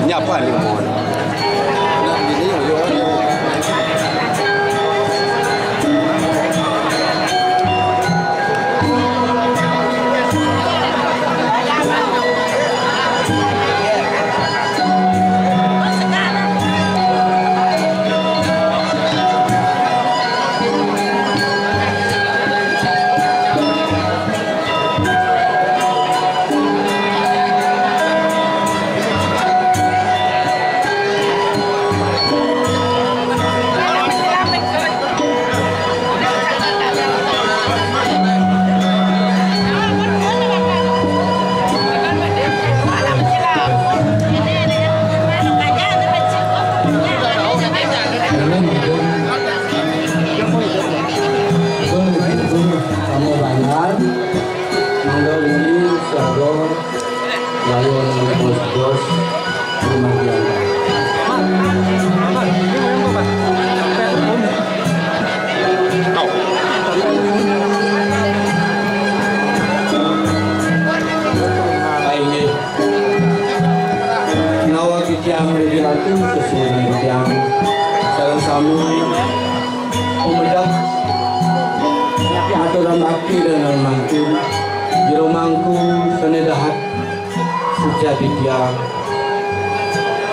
Nyapa limon. Nah, gini yo.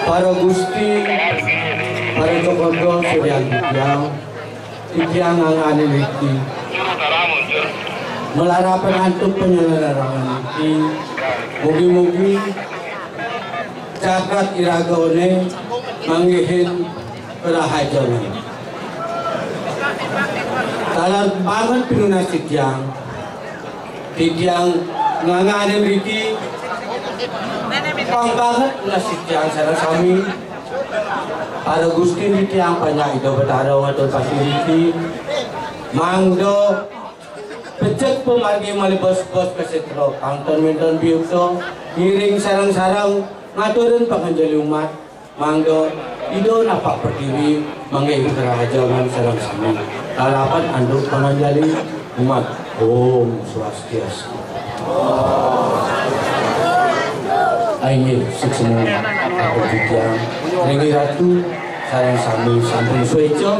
Para Gusti, para Tokoh sedang tiang angane iki melarapan antuk penyelenggaraan iki mugi-mugi cakat iragone manggihin rahajawan talar banget pinunasi tiang ngangane iki pang banget nasib yang sarang sami para Gusti niki yang banyak itu betara atau fasiliti mangdo pecek pemargi mali bos-bos kesetro kanton-menton biukso ngiring sarang-sarang ngaturin penganjali umat mangdo ido napak berdiri manggihin kerajaman sarang sami lalapan anduk penganjali umat Om Swastiastu. Aini semua aku tiang Ringi Ratu sarang sami sampun sueco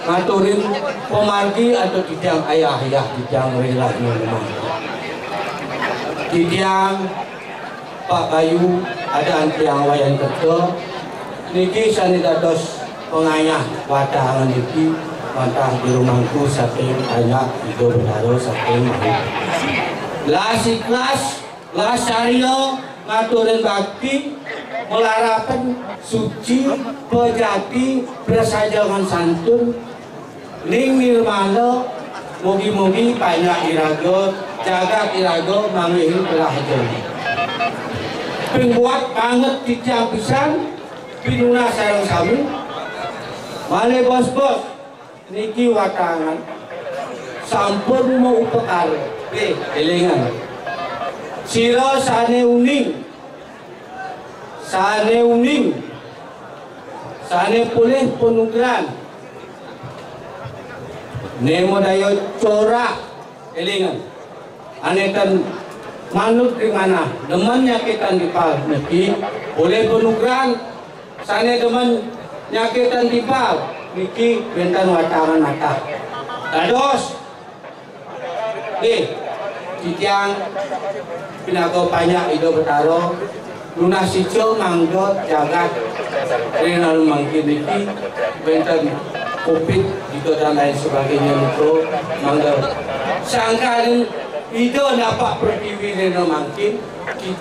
ngaturin pemargi atau tiang ayah-ayah tiang relahnya memang tiang Pak Bayu ada tiang wayan kerja niki sanidados pengayah wadahan niki wantah di rumahku saking banyak itu berharu saking mahal las ikhlas las syariah ngaturin bakti melarapan suci pejati bersajangan santun ning nirmala mugi-mugi banyak iraga jagat iraga manggihin kerahajan pengbuat banget tiang pisan pinuna sarang sami male bos-bos niki watangan sampun mau upekar elingan sira sane uning sane pulih penugran nemo dayo corak elingan anekan manut di mana demen nyakitan di pal niki boleh penugran sane demen nyakitan di pal niki bentan watangan mata dados tiang pinago banyak ido betaro lunas hijau manggo jagat renal mangkin iki benten covid itu dan lain sebagainya itu manggo sangkan ido dapat pertiwi renal mangkin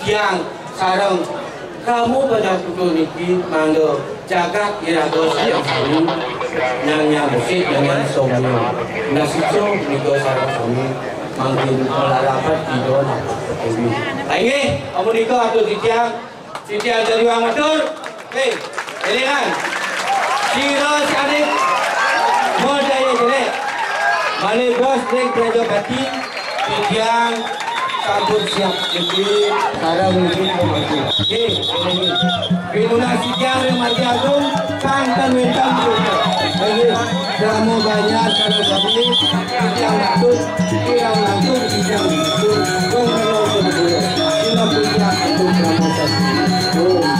tiang sarang kamu pada kudu niki manggo jagat irago sayang sami yang bersih dengan somyo lunas hijau nigo sarang sami mangkin melarapat ido napak pertiwi lagi, kamu nikah atau tiang dari wang matur, elingan, siro sanik, modaya jelek, male bos dek Prajapati, tiang sabun siap jadi sekarang mungkin pemangku. Pinuna tiang remati agung, kantan mentang juga. Kamu banyak kalau sabi, tiang matur, tiang matur, tiang matur, kau kalau berdua. Kita punya itu promosi.